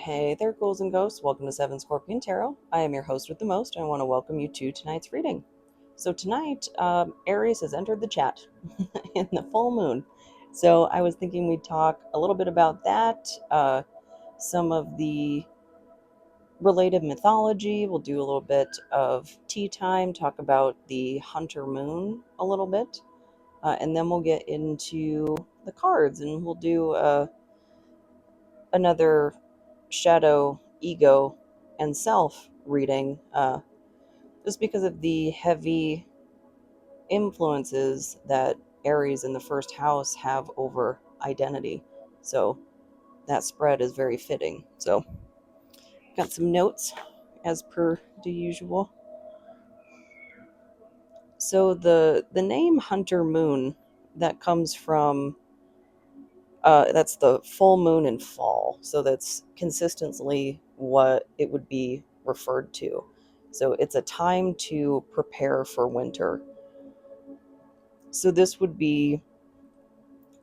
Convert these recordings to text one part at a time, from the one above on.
Hey there, ghouls and ghosts. Welcome to Seven Scorpion Tarot. I am your host with the most, and I want to welcome you to tonight's reading. So tonight, Aries has entered the chat in the full moon. So I was thinking we'd talk a little bit about that, some of the related mythology. We'll do a little bit of tea time, talk about the hunter moon a little bit, and then we'll get into the cards, and we'll do another shadow, ego, and self reading, just because of the heavy influences that Aries in the first house have over identity. So that spread is very fitting. So got some notes as per the usual. So the name Hunter Moon, that comes from that's the full moon and fall. So that's consistently what it would be referred to. So it's a time to prepare for winter. So this would be,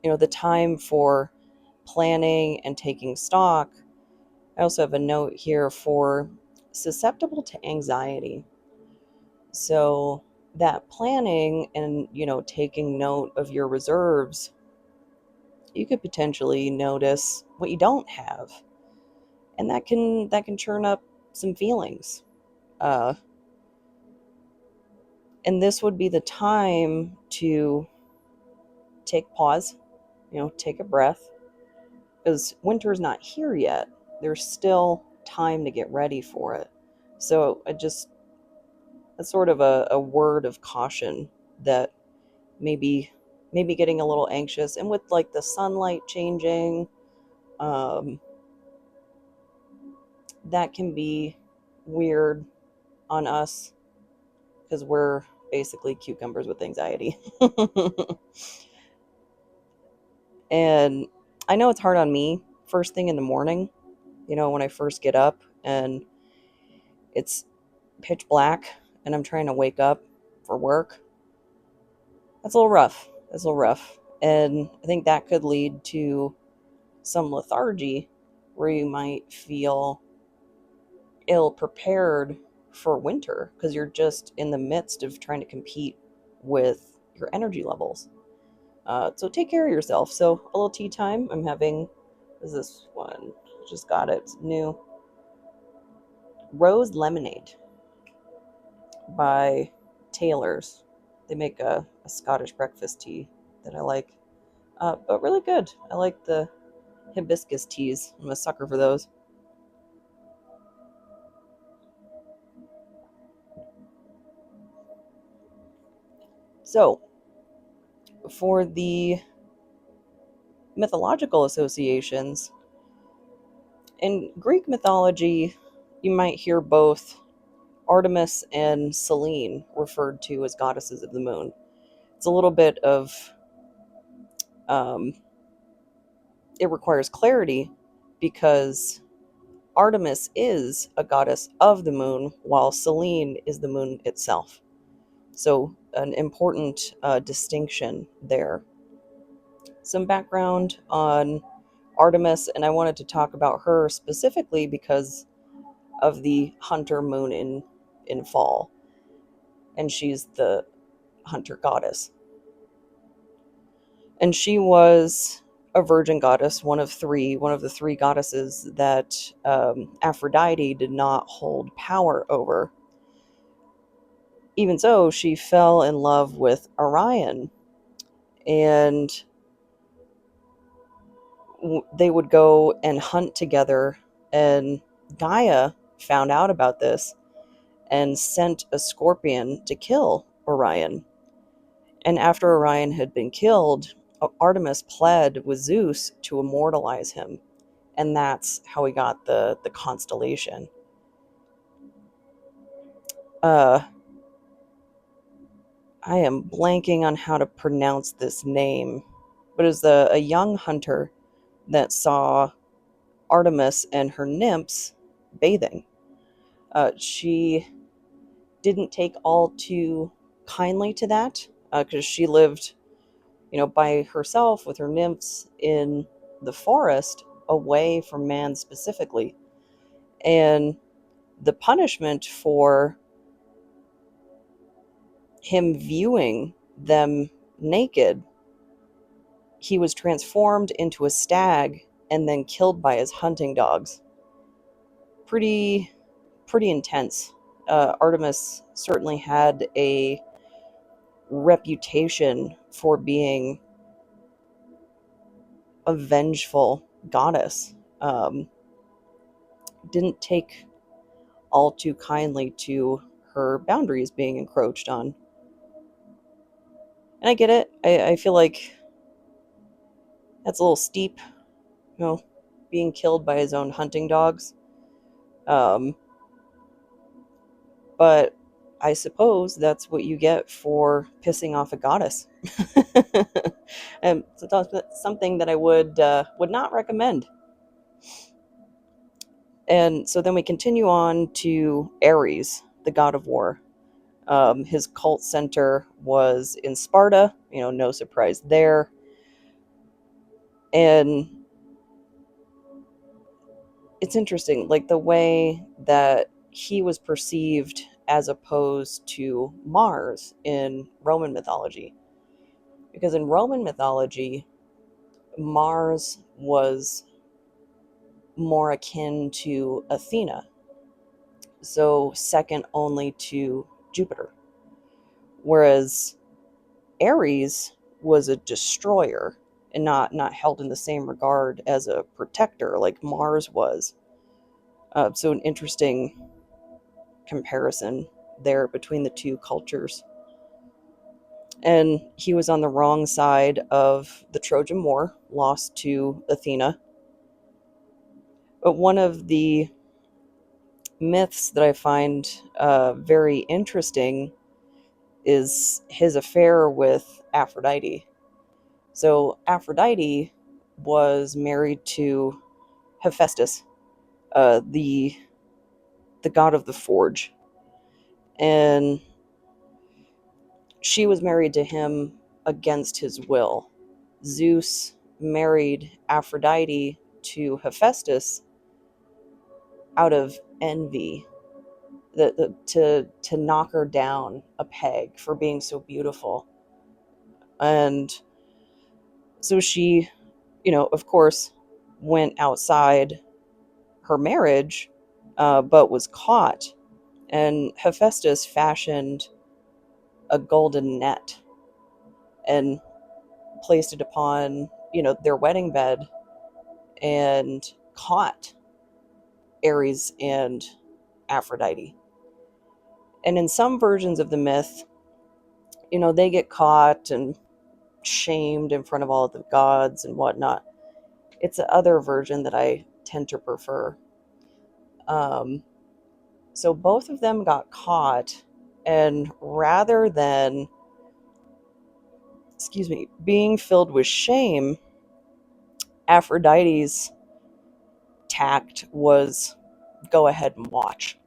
the time for planning and taking stock. I also have a note here for susceptible to anxiety. So that planning and, taking note of your reserves, you could potentially notice what you don't have, and that can churn up some feelings. Uh, and this would be the time to take pause, take a breath, because winter's not here yet. There's still time to get ready for it. So that's sort of a word of caution that maybe getting a little anxious, and with like the sunlight changing, um, that can be weird on us because we're basically cucumbers with anxiety. And I know it's hard on me first thing in the morning, when I first get up and it's pitch black and I'm trying to wake up for work. That's a little rough. That's a little rough. And I think that could lead to some lethargy where you might feel ill prepared for winter because you're just in the midst of trying to compete with your energy levels. So take care of yourself. So a little tea time. I'm having, is this one? Just got it. It's new. Rose Lemonade by Taylor's. They make a Scottish breakfast tea that I like, but really good. I like the hibiscus teas. I'm a sucker for those. So for the mythological associations, in Greek mythology, you might hear both Artemis and Selene referred to as goddesses of the moon. It's a little bit of, um, it requires clarity because Artemis is a goddess of the moon, while Selene is the moon itself. So, an important distinction there. Some background on Artemis, and I wanted to talk about her specifically because of the hunter moon in fall, and she's the hunter goddess. And she was a virgin goddess, one of the three goddesses that Aphrodite did not hold power over. Even so, she fell in love with Orion, and they would go and hunt together, and Gaia found out about this and sent a scorpion to kill Orion. And after Orion had been killed, Artemis pled with Zeus to immortalize him. And that's how we got the constellation. I am blanking on how to pronounce this name, but it was a young hunter that saw Artemis and her nymphs bathing. She didn't take all too kindly to that because she lived, by herself with her nymphs in the forest away from man specifically. And the punishment for him viewing them naked, he was transformed into a stag and then killed by his hunting dogs. Pretty, pretty intense. Artemis certainly had a reputation for being a vengeful goddess. Didn't take all too kindly to her boundaries being encroached on. And I get it. I feel like that's a little steep, you know, being killed by his own hunting dogs. Um, but I suppose that's what you get for pissing off a goddess. And so that's something that I would not recommend. And so then we continue on to Ares, the god of war. His cult center was in Sparta, no surprise there. And it's interesting, like the way that he was perceived as opposed to Mars in Roman mythology. Because in Roman mythology, Mars was more akin to Athena, so second only to Jupiter. Whereas Ares was a destroyer and not held in the same regard as a protector like Mars was. So an interesting comparison there between the two cultures. And he was on the wrong side of the Trojan War, lost to Athena. But one of the myths that I find very interesting is his affair with Aphrodite. So Aphrodite was married to Hephaestus, the god of the forge, and she was married to him against his will. Zeus married Aphrodite to Hephaestus out of envy, to knock her down a peg for being so beautiful. And so she, of course, went outside her marriage, but was caught. And Hephaestus fashioned a golden net and placed it upon, their wedding bed, and caught Ares and Aphrodite. And in some versions of the myth, they get caught and shamed in front of all of the gods and whatnot. It's the other version that I tend to prefer. So both of them got caught, and rather than, being filled with shame, Aphrodite's tact was go ahead and watch.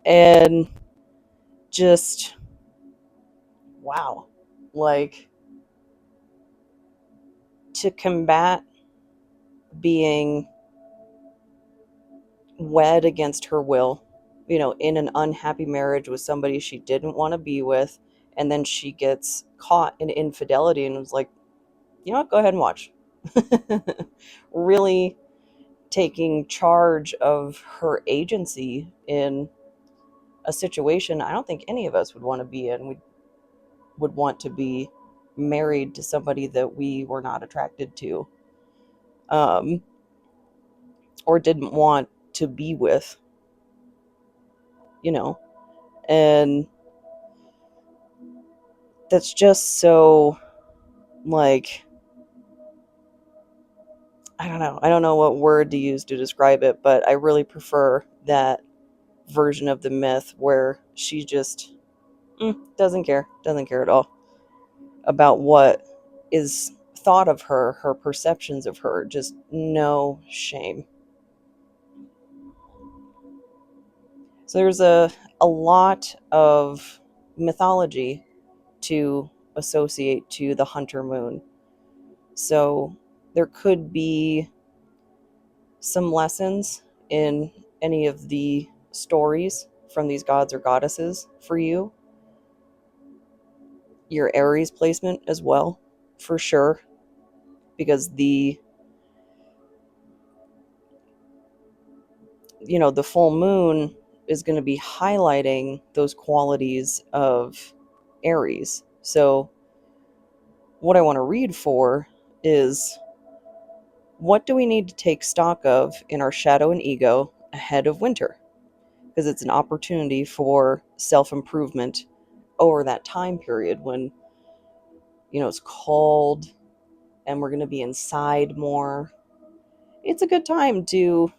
And just, wow. Like, to combat being wed against her will, in an unhappy marriage with somebody she didn't want to be with, and then she gets caught in infidelity and was like, you know what, go ahead and watch. Really taking charge of her agency in a situation I don't think any of us would want to be in. We would want to be married to somebody that we were not attracted to, or didn't want to be with, and that's just so, like, I don't know what word to use to describe it, but I really prefer that version of the myth where she just doesn't care at all about what is thought of her perceptions of her, just no shame. So there's a lot of mythology to associate to the hunter moon. So there could be some lessons in any of the stories from these gods or goddesses for you. Your Aries placement as well, for sure, because the full moon is going to be highlighting those qualities of Aries. So what I want to read for is, what do we need to take stock of in our shadow and ego ahead of winter? Because it's an opportunity for self-improvement over that time period when, it's cold and we're going to be inside more. It's a good time to,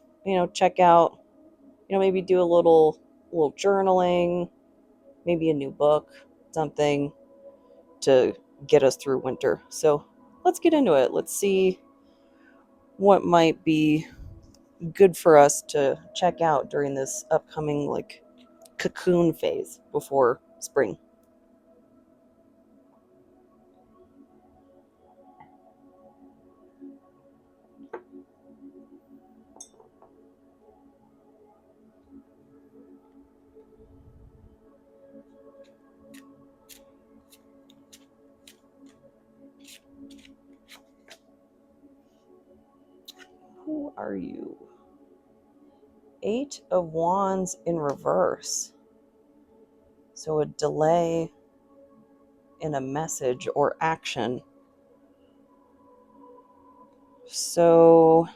check out, maybe do a little journaling, maybe a new book, something to get us through winter. So let's get into it. Let's see what might be good for us to check out during this upcoming cocoon phase before spring. Who are you? 8 of Wands in reverse. So a delay in a message or action. So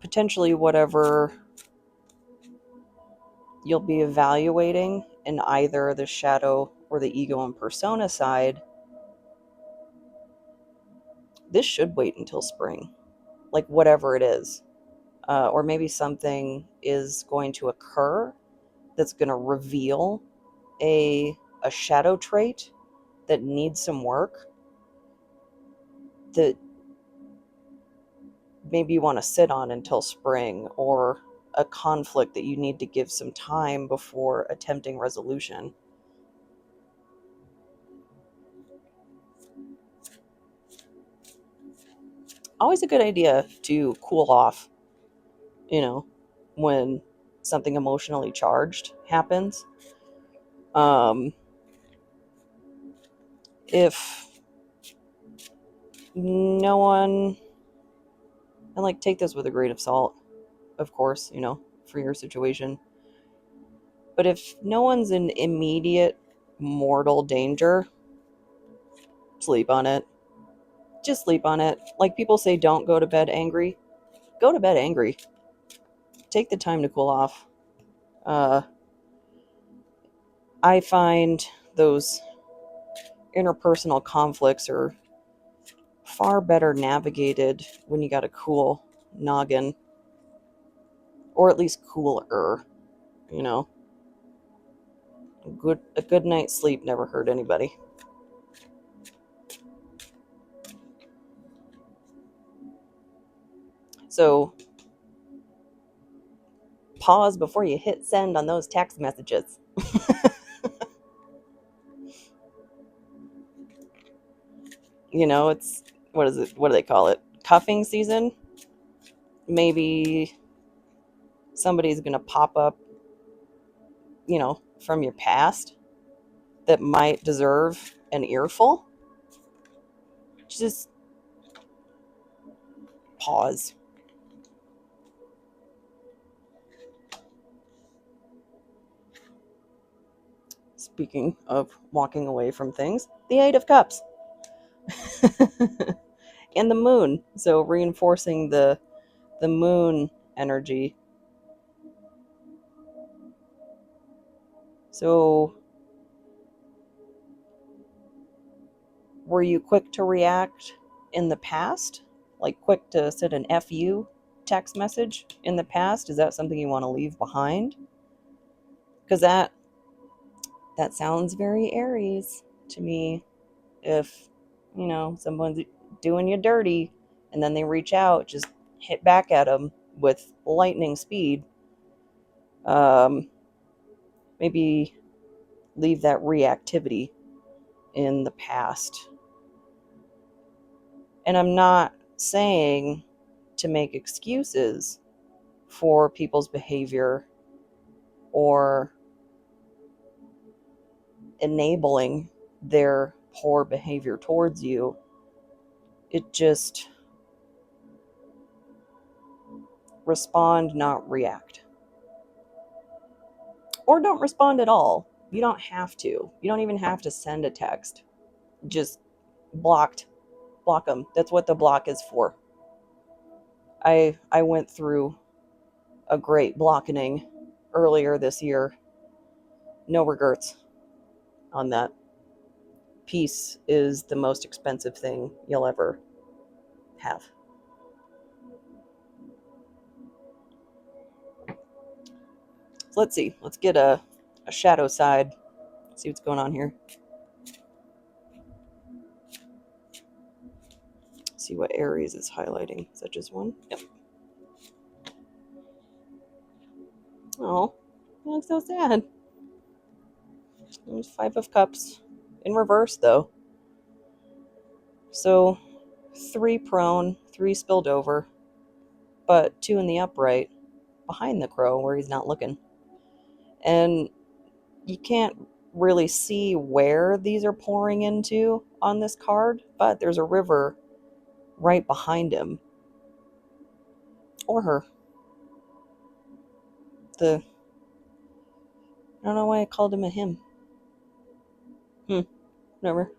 potentially whatever you'll be evaluating in either the shadow or the ego and persona side, this should wait until spring, like whatever it is. Or maybe something is going to occur that's going to reveal a shadow trait that needs some work, that maybe you want to sit on until spring, or a conflict that you need to give some time before attempting resolution. Always a good idea to cool off, when something emotionally charged happens. If no one, and take this with a grain of salt, of course, for your situation. But if no one's in immediate mortal danger, sleep on it. Just sleep on it. Like people say, don't go to bed angry. Go to bed angry. Take the time to cool off. Uh, I find those interpersonal conflicts are far better navigated when you got a cool noggin, or at least cooler. You know, a good night's sleep never hurt anybody. So pause before you hit send on those text messages. It's, what is it? What do they call it? Cuffing season. Maybe somebody's going to pop up, from your past that might deserve an earful. Just pause. Speaking of walking away from things, the 8 of Cups and the moon. So reinforcing the moon energy. So were you quick to react in the past? Like quick to send an FU text message in the past? Is that something you want to leave behind? Because that sounds very Aries to me. If, someone's doing you dirty and then they reach out, just hit back at them with lightning speed. Maybe leave that reactivity in the past. And I'm not saying to make excuses for people's behavior or enabling their poor behavior towards you. It just respond, not react. Or don't respond at all. You don't have to. You don't even have to send a text. Just block them. That's what the block is for. I went through a great blocking earlier this year. No regrets on that. Peace is the most expensive thing you'll ever have. So let's see. Let's get a shadow side. See what's going on here. See what Aries is highlighting. Is that just one? Yep. Oh, that's so sad. There's 5 of Cups. In reverse, though. So 3 prone, 3 spilled over, but 2 in the upright behind the crow where he's not looking. And you can't really see where these are pouring into on this card, but there's a river right behind him. Or her. I don't know why I called him a him. Whatever.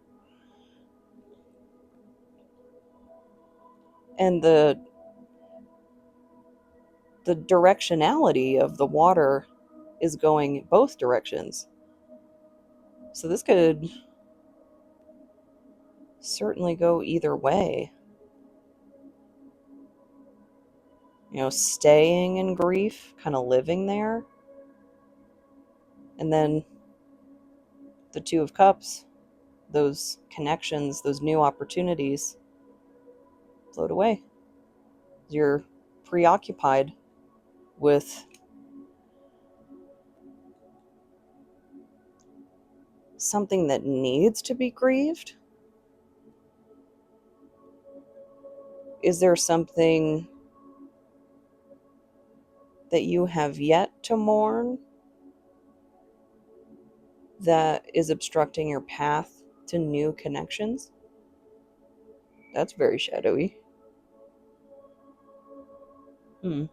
And the directionality of the water is going both directions. So this could certainly go either way. Staying in grief, kind of living there. And then the 2 of Cups, those connections, those new opportunities float away. You're preoccupied with something that needs to be grieved. Is there something that you have yet to mourn that is obstructing your path to new connections? That's very shadowy. And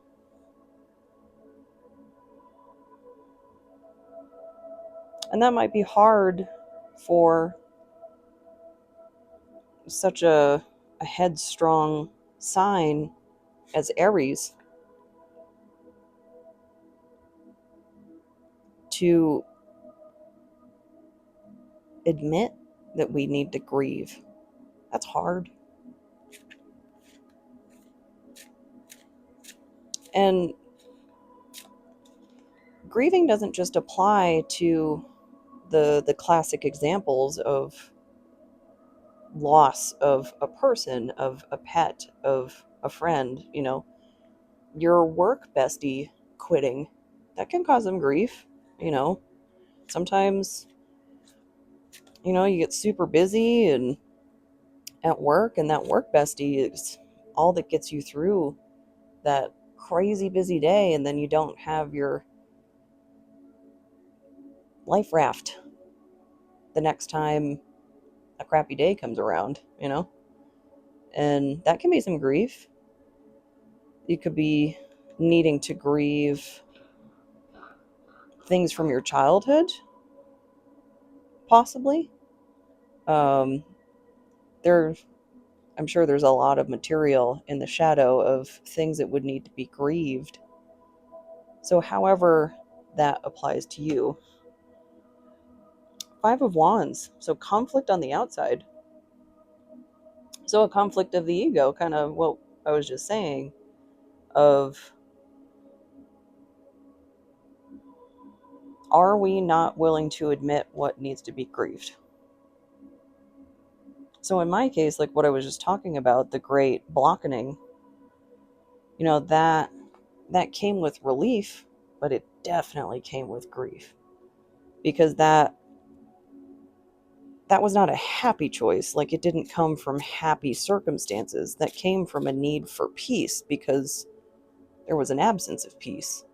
that might be hard for such a headstrong sign as Aries to admit that we need to grieve. That's hard. And grieving doesn't just apply to the classic examples of loss of a person, of a pet, of a friend. Your work bestie quitting, that can cause them grief. Sometimes you get super busy and at work, and that work bestie is all that gets you through that crazy busy day, and then you don't have your life raft the next time a crappy day comes around. And that can be some grief. You could be needing to grieve things from your childhood, possibly. I'm sure there's a lot of material in the shadow of things that would need to be grieved. So however that applies to you. 5 of Wands, so conflict on the outside. So a conflict of the ego, kind of what I was just saying, of are we not willing to admit what needs to be grieved? So in my case, like what I was just talking about, the great blocking, that came with relief, but it definitely came with grief. Because that that was not a happy choice. Like, it didn't come from happy circumstances. That came from a need for peace because there was an absence of peace,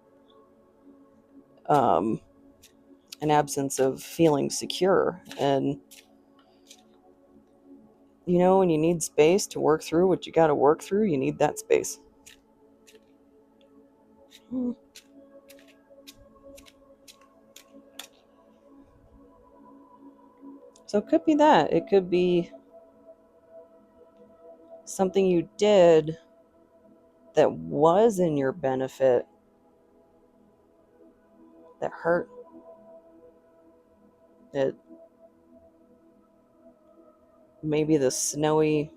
um, an absence of feeling secure. And, when you need space to work through what you got to work through, you need that space. So it could be that. It could be something you did that was in your benefit that hurt. It maybe the snowy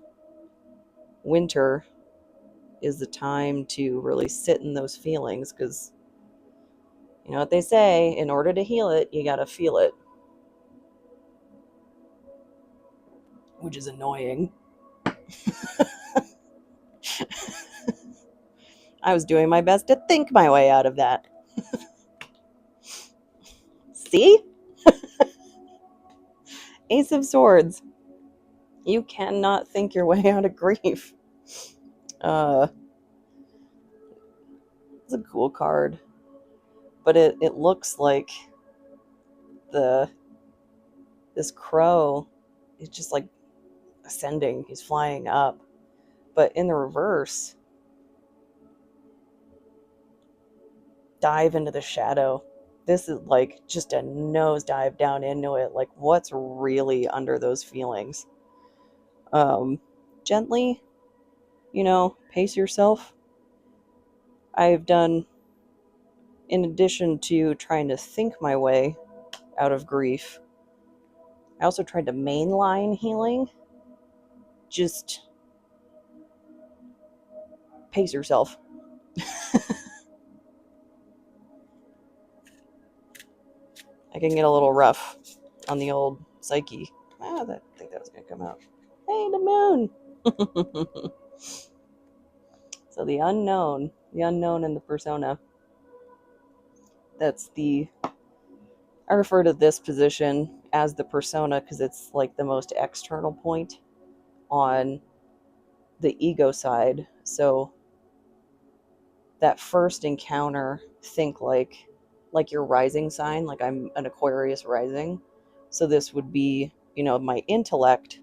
winter is the time to really sit in those feelings, because you know what they say, in order to heal it, you got to feel it, which is annoying. I was doing my best to think my way out of that. See? Ace of Swords. You cannot think your way out of grief. It's a cool card, but it looks like this crow is just like ascending. He's flying up, but in the reverse, dive into the shadow. This is like just a nosedive down into it. Like, what's really under those feelings? Gently, pace yourself. I've done, in addition to trying to think my way out of grief, I also tried to mainline healing. Just pace yourself. I can get a little rough on the old psyche. I think that was going to come out. Hey, the moon! So the unknown in the persona. I refer to this position as the persona because it's like the most external point on the ego side. So that first encounter, think like your rising sign, like I'm an Aquarius rising. So this would be, my intellect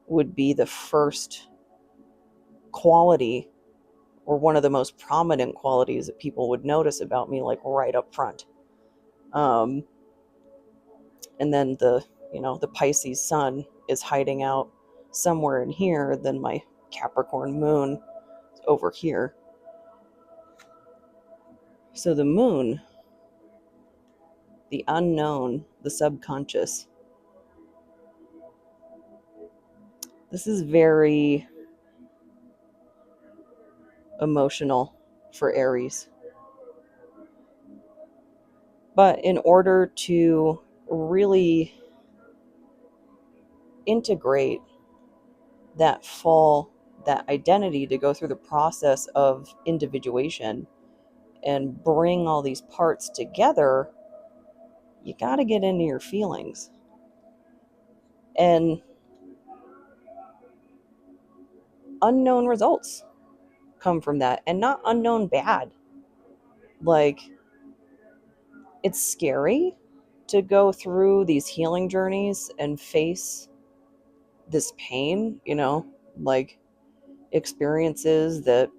would be the first quality, or one of the most prominent qualities that people would notice about me, like right up front. And then the Pisces sun is hiding out somewhere in here. Then my Capricorn moon is over here. So the moon, the unknown, the subconscious. This is very emotional for Aries. But in order to really integrate that fall, that identity, to go through the process of individuation and bring all these parts together, you got to get into your feelings. And unknown results come from that, and not unknown bad. Like, it's scary to go through these healing journeys and face this pain, like experiences that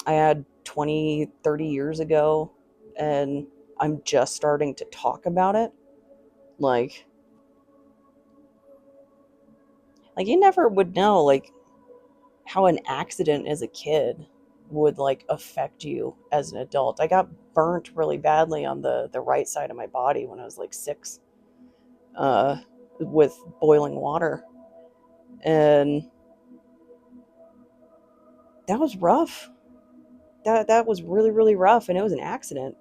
I had 20, 30 years ago, and I'm just starting to talk about it. Like you never would know, like, how an accident as a kid would like affect you as an adult. I got burnt really badly on the right side of my body when I was like 6, with boiling water, and that was rough. That was really, really rough, and it was an accident.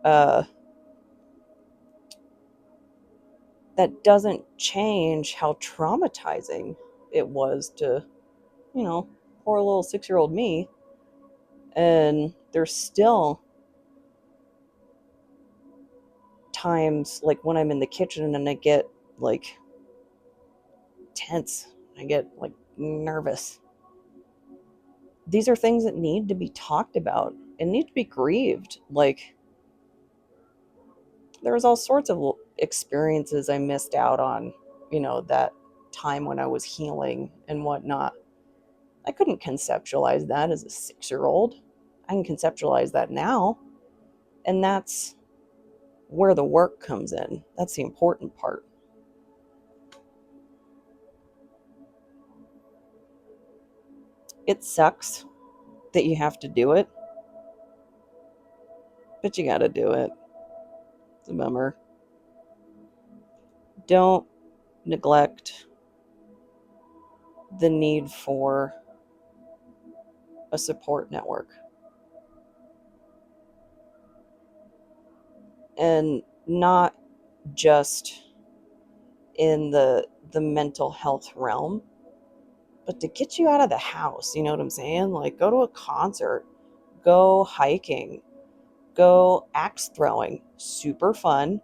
Uh, that doesn't change how traumatizing it was to, poor little 6-year-old me. And there's still times like when I'm in the kitchen and I get like tense. I get like nervous. These are things that need to be talked about and need to be grieved. Like, there was all sorts of experiences I missed out on, that time when I was healing and whatnot. I couldn't conceptualize that as a 6-year old. I can conceptualize that now. And that's where the work comes in. That's the important part. It sucks that you have to do it, but you got to do it. It's a bummer. Don't neglect the need for a support network. And not just in the mental health realm, but to get you out of the house, you know what I'm saying? Like, go to a concert, go hiking, go axe throwing. Super fun.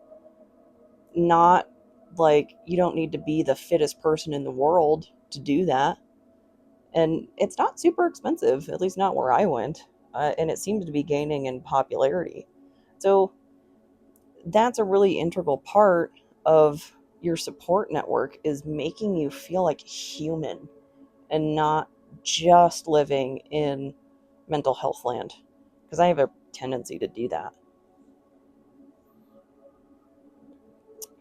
Not like you don't need to be the fittest person in the world to do that. And it's not super expensive, at least not where I went. And it seems to be gaining in popularity. So that's a really integral part of your support network, is making you feel like human and not just living in mental health land, because I have a tendency to do that.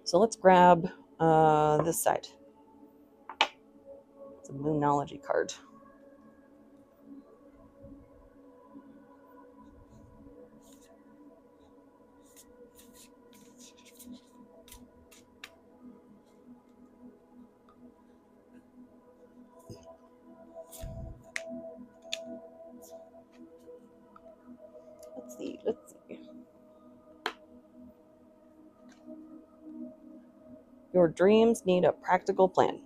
So let's grab this side. It's a Moonology card. Let's see. Your dreams need a practical plan.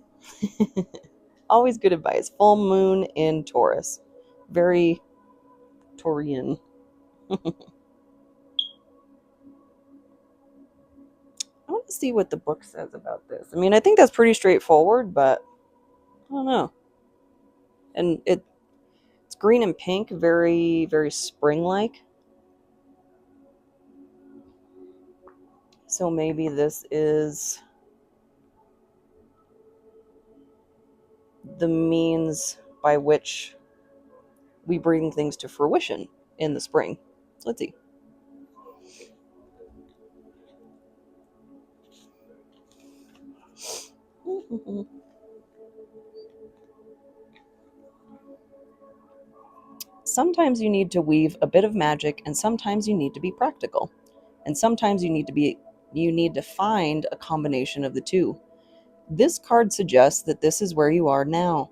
Always good advice. Full moon in Taurus. Very Taurian. I want to see what the book says about this. I mean, I think that's pretty straightforward, but I don't know. And it's green and pink, very, very spring-like. So maybe this is the means by which we bring things to fruition in the spring. Let's see. Sometimes you need to weave a bit of magic, and sometimes you need to be practical. And sometimes you need to find a combination of the two. This card suggests that this is where you are now.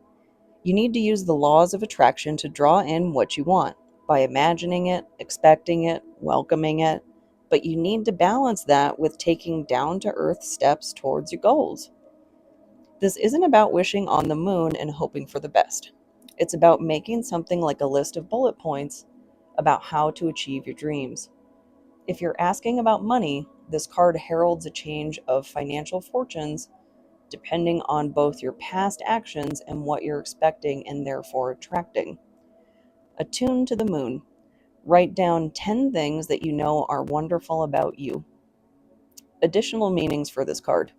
You need to use the laws of attraction to draw in what you want by imagining it, expecting it, welcoming it, but you need to balance that with taking down to earth steps towards your goals. This isn't about wishing on the moon and hoping for the best. It's about making something like a list of bullet points about how to achieve your dreams. If you're asking about money, this card heralds a change of financial fortunes depending on both your past actions and what you're expecting and therefore attracting. Attune to the moon. Write down 10 things that you know are wonderful about you. Additional meanings for this card.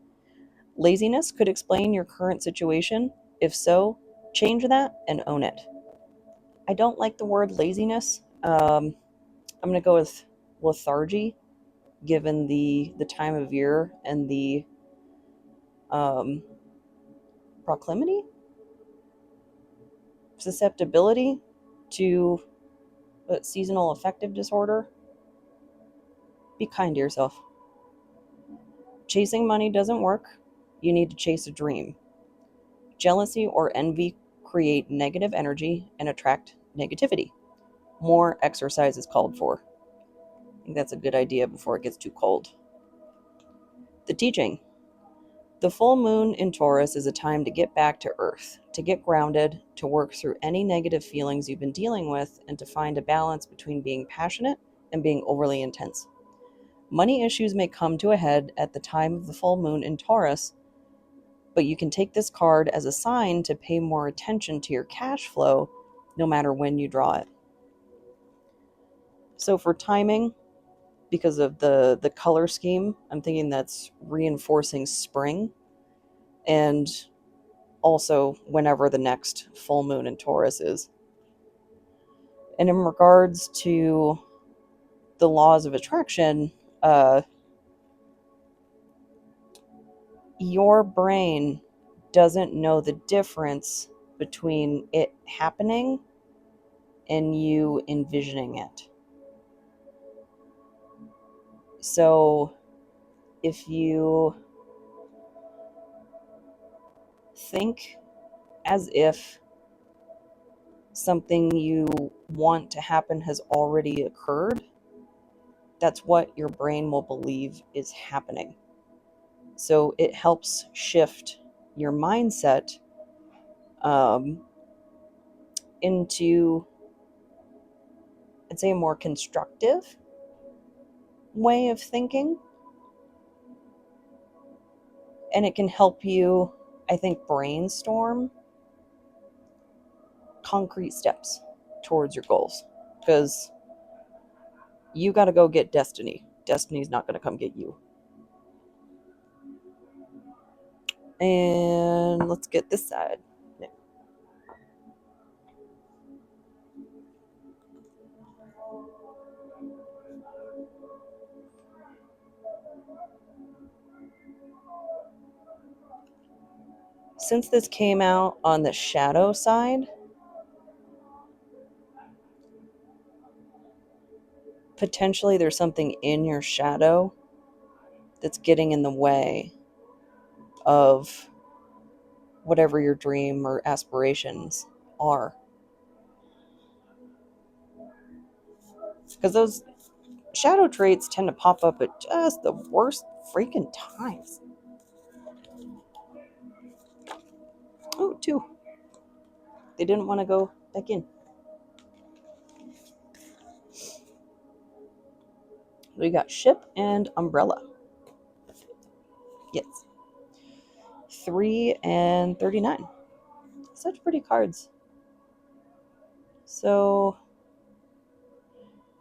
Laziness could explain your current situation. If so, change that and own it. I don't like the word laziness. I'm going to go with lethargy, given the time of year and the um, proclivity, susceptibility to seasonal affective disorder. Be kind to yourself. Chasing money doesn't work. You need to chase a dream. Jealousy or envy create negative energy and attract negativity. More exercise is called for. I think that's a good idea before it gets too cold. The teaching. The full moon in Taurus is a time to get back to earth, to get grounded, to work through any negative feelings you've been dealing with, and to find a balance between being passionate and being overly intense. Money issues may come to a head at the time of the full moon in Taurus, but you can take this card as a sign to pay more attention to your cash flow no matter when you draw it. So for timing, because of the color scheme, I'm thinking that's reinforcing spring, and also whenever the next full moon in Taurus is. And in regards to the laws of attraction, your brain doesn't know the difference between it happening and you envisioning it. So if you think as if something you want to happen has already occurred, that's what your brain will believe is happening. So it helps shift your mindset into, I'd say, a more constructive way of thinking. And it can help you, I think, brainstorm concrete steps towards your goals. Because you got to go get destiny. Destiny's not going to come get you. And let's get this side. Since this came out on the shadow side, potentially there's something in your shadow that's getting in the way of whatever your dream or aspirations are. Because those shadow traits tend to pop up at just the worst freaking times. Oh, 2. They didn't want to go back in. We got ship and umbrella. Yes. 3 and 39. Such pretty cards. So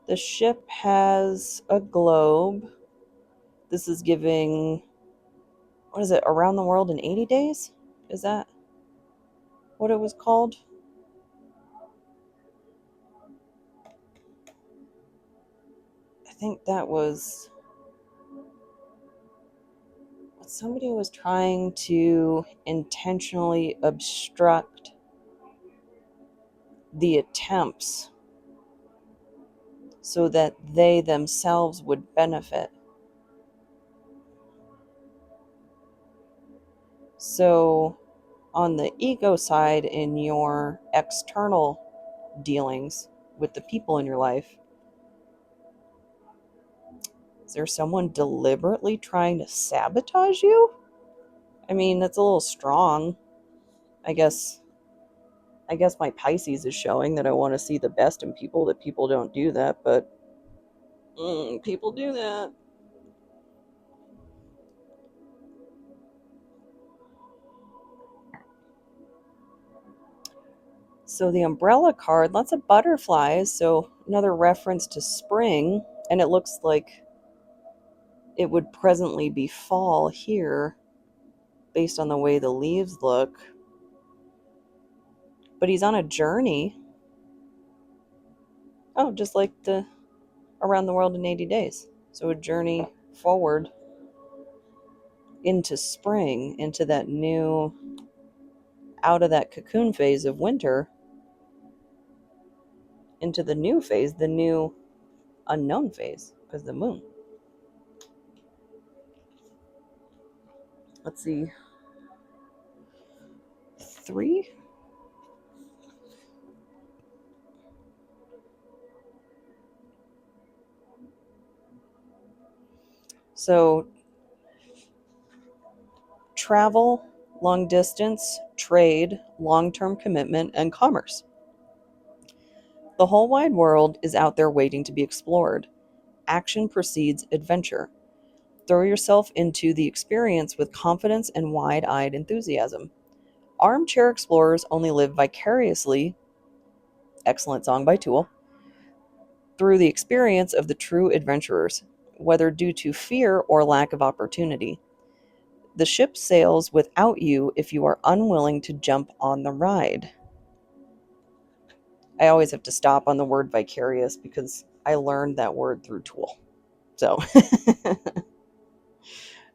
the ship has a globe. This is giving, what is it, around the world in 80 days? Is that what it was called? I think that was what somebody was trying to intentionally obstruct the attempts so that they themselves would benefit. So on the ego side, in your external dealings with the people in your life, is there someone deliberately trying to sabotage you? I mean, that's a little strong. I guess my Pisces is showing that I want to see the best in people, that people don't do that, but people do that. So the umbrella card, lots of butterflies, so another reference to spring, and it looks like it would presently be fall here based on the way the leaves look. But he's on a journey. Oh, just like the around the world in 80 days. So a journey forward into spring, into that new, out of that cocoon phase of winter, into the new phase, the new unknown phase, because the moon. Let's see. 3? So travel, long distance, trade, long-term commitment, and commerce. The whole wide world is out there waiting to be explored. Action precedes adventure. Throw yourself into the experience with confidence and wide-eyed enthusiasm. Armchair explorers only live vicariously, excellent song by Tool, through the experience of the true adventurers, whether due to fear or lack of opportunity. The ship sails without you if you are unwilling to jump on the ride. I always have to stop on the word vicarious because I learned that word through Tool. So,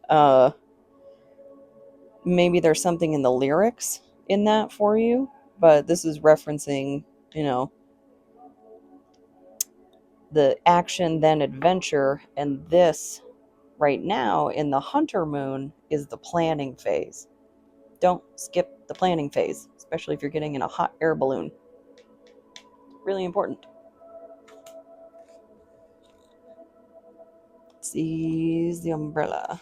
uh, maybe there's something in the lyrics in that for you, but this is referencing, you know, the action then adventure, and this right now in the Hunter Moon is the planning phase. Don't skip the planning phase, especially if you're getting in a hot air balloon. Really important. Seize the umbrella.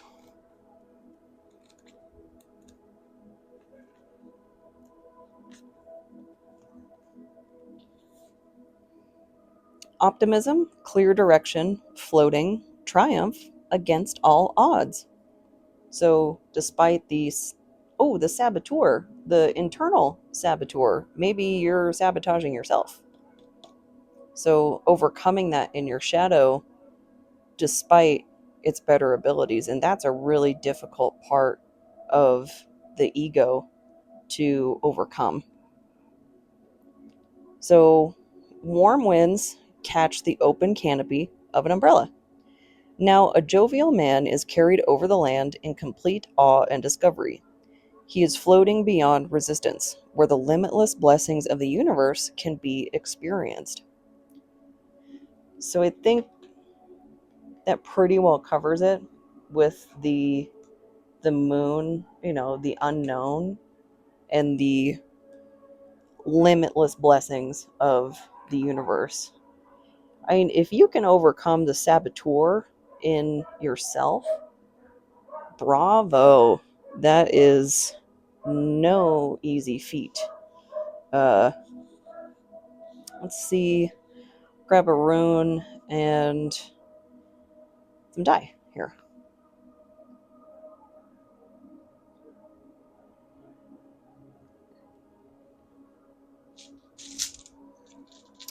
Optimism, clear direction, floating, triumph against all odds. So, despite these, oh, the saboteur, the internal saboteur, maybe you're sabotaging yourself. So, overcoming that in your shadow, despite its better abilities. And that's a really difficult part of the ego to overcome. So, warm winds catch the open canopy of an umbrella. Now, a jovial man is carried over the land in complete awe and discovery. He is floating beyond resistance, where the limitless blessings of the universe can be experienced. So I think that pretty well covers it with the moon, you know, the unknown and the limitless blessings of the universe. I mean, if you can overcome the saboteur in yourself, bravo. That is no easy feat. Uh, let's see. Grab a rune and some dye here.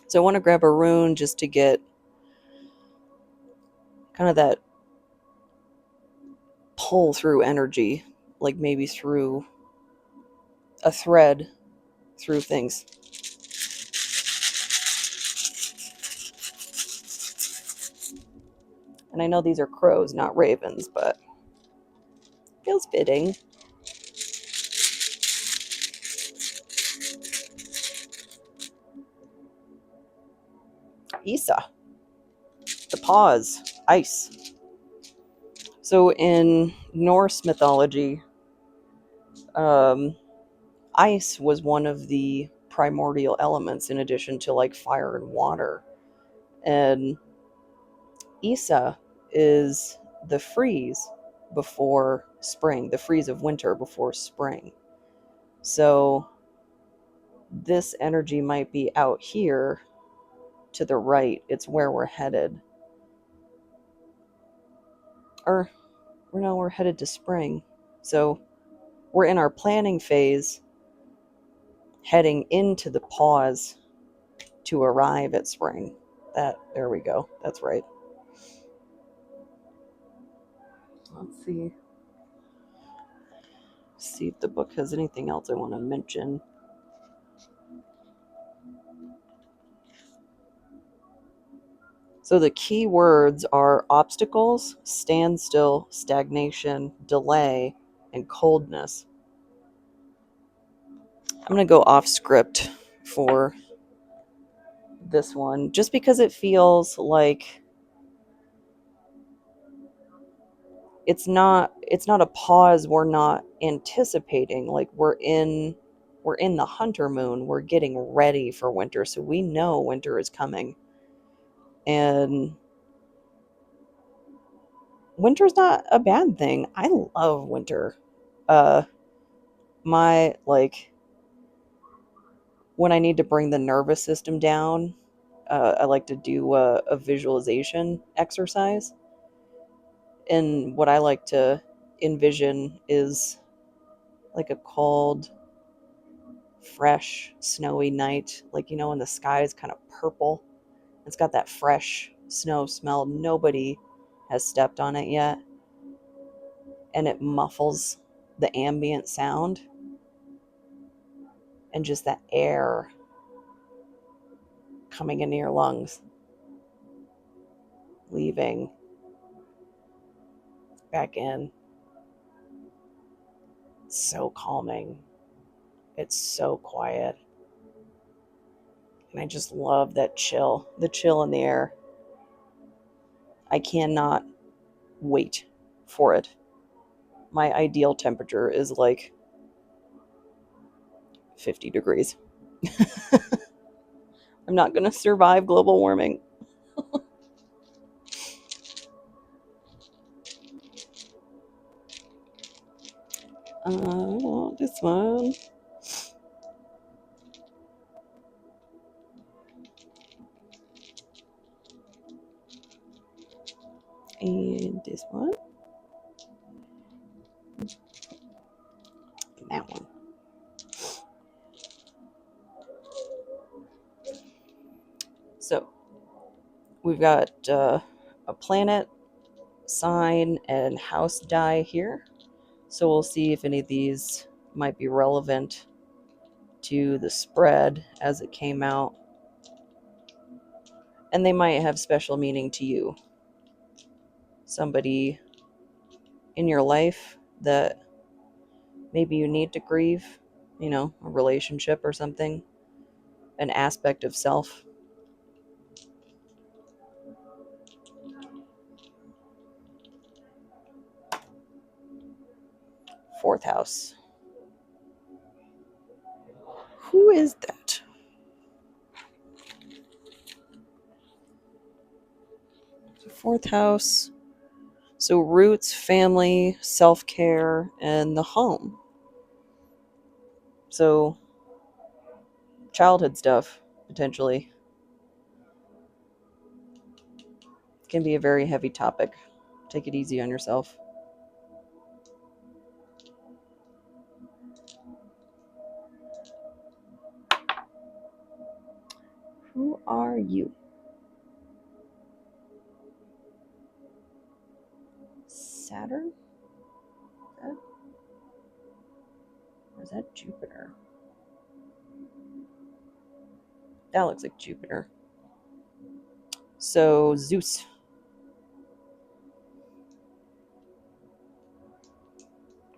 So I want to grab a rune just to get kind of that pull through energy, like maybe through a thread through things. And I know these are crows, not ravens, but feels fitting. Isa, the pause, ice. So in Norse mythology, um, ice was one of the primordial elements in addition to like fire and water. And Isa is the freeze before spring, the freeze of winter before spring. So this energy might be out here to the right. It's where we're headed. Or no, we're headed to spring. So we're in our planning phase, heading into the pause to arrive at spring. There we go. That's right. Let's see if the book has anything else I want to mention. So the key words are obstacles, standstill, stagnation, delay, and coldness. I'm going to go off script for this one just because it feels like it's not a pause we're not anticipating. Like we're in the Hunter Moon. We're getting ready for winter, so we know winter is coming. And winter's not a bad thing. I love winter. Uh my like when I need to bring the nervous system down, I like to do a visualization exercise. And what I like to envision is like a cold, fresh, snowy night. Like, when the sky is kind of purple. It's got that fresh snow smell. Nobody has stepped on it yet. And it muffles the ambient sound and just that air coming into your lungs, leaving back in. It's so calming. It's so quiet. And I just love that chill, the chill in the air. I cannot wait for it. My ideal temperature is like 50 degrees. I'm not going to survive global warming. I want this one. And this one. And that one. So we've got a planet, sign, and house die here. So we'll see if any of these might be relevant to the spread as it came out. And they might have special meaning to you. Somebody in your life that maybe you need to grieve, a relationship or something, an aspect of self. Fourth house. Who is that? Fourth house. So roots, family, self-care, and the home. So childhood stuff, potentially. Can be a very heavy topic. Take it easy on yourself. Who are you? Saturn? Or is that Jupiter? That looks like Jupiter. So Zeus.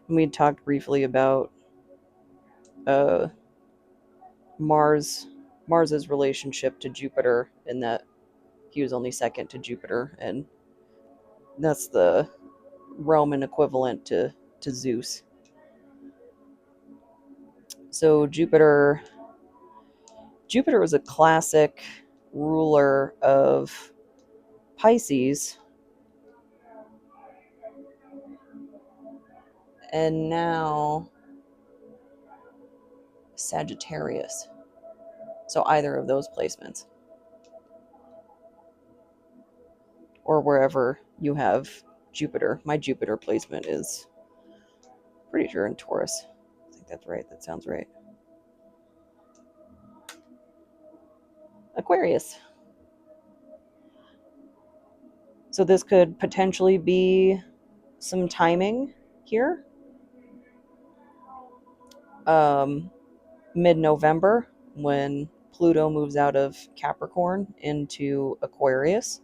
We had talked briefly about uh, Mars's relationship to Jupiter, and that he was only second to Jupiter, and that's the Roman equivalent to Zeus. So Jupiter was a classic ruler of Pisces, and now Sagittarius. So either of those placements, or wherever you have Jupiter. My Jupiter placement is pretty sure in Taurus. I think that's right. That sounds right. Aquarius. So this could potentially be some timing here. Mid-November, when Pluto moves out of Capricorn into Aquarius.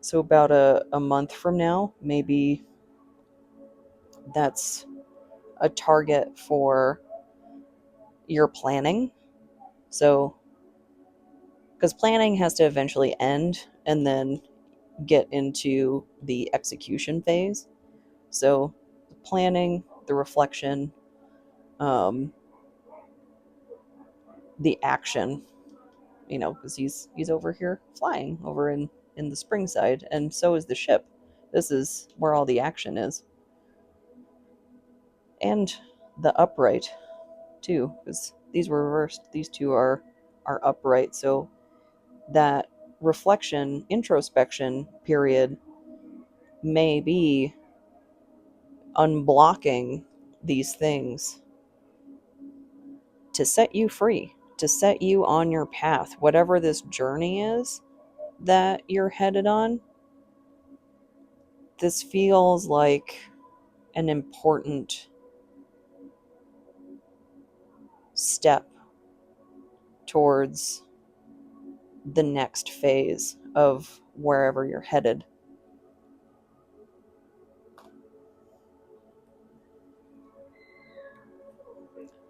So about a month from now, maybe that's a target for your planning. So, because planning has to eventually end and then get into the execution phase. So, the planning, the reflection, the action, because he's over here flying over in the spring side, and so is the ship. This is where all the action is. And the upright too, because these were reversed. These two are upright. So that reflection, introspection period may be unblocking these things to set you free, to set you on your path, whatever this journey is that you're headed on. This feels like an important step towards the next phase of wherever you're headed.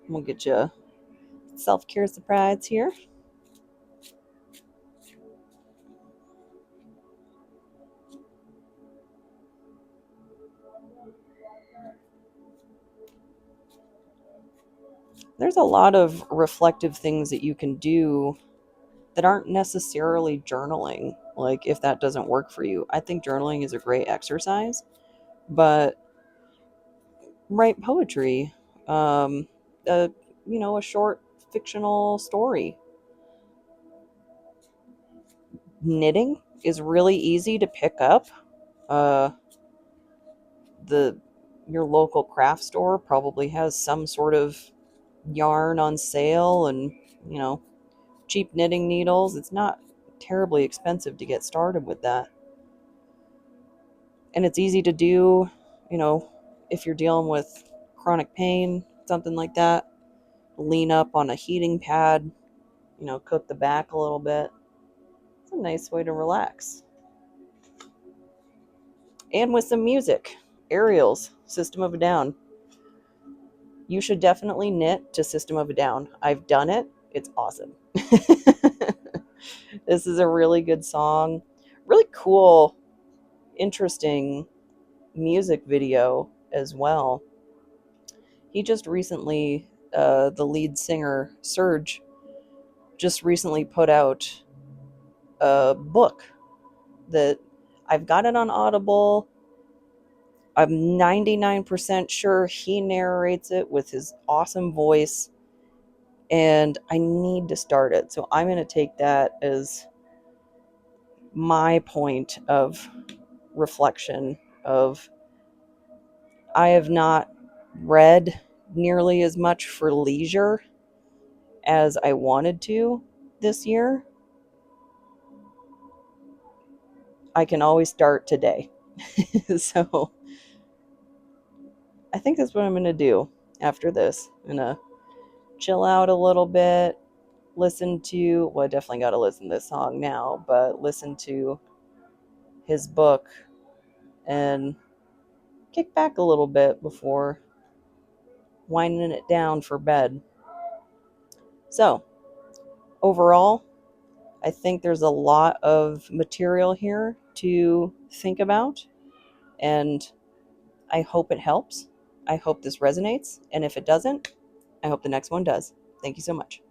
We'll get you a self-care surprise here. There's a lot of reflective things that you can do that aren't necessarily journaling. Like, if that doesn't work for you, I think journaling is a great exercise, but write poetry, um, a, a short fictional story. Knitting is really easy to pick up. Uh, the your local craft store probably has some sort of yarn on sale, and cheap knitting needles. It's not terribly expensive to get started with that, and it's easy to do. you know if you're dealing with chronic pain, something like that, lean up on a heating pad, cook the back a little bit. It's a nice way to relax. And with some music, Ariel's System of a Down. You should definitely knit to System of a Down. I've done it. It's awesome. This is a really good song. Really cool, interesting music video as well. He just recently, the lead singer, Serge, just recently put out a book that I've got it on Audible. I'm 99% sure he narrates it with his awesome voice, and I need to start it. So I'm going to take that as my point of reflection of I have not read nearly as much for leisure as I wanted to this year. I can always start today. So I think that's what I'm going to do after this. I'm going to chill out a little bit, listen to, well, I definitely got to listen to this song now, but listen to his book and kick back a little bit before winding it down for bed. So, overall, I think there's a lot of material here to think about, and I hope it helps. I hope this resonates, and if it doesn't, I hope the next one does. Thank you so much.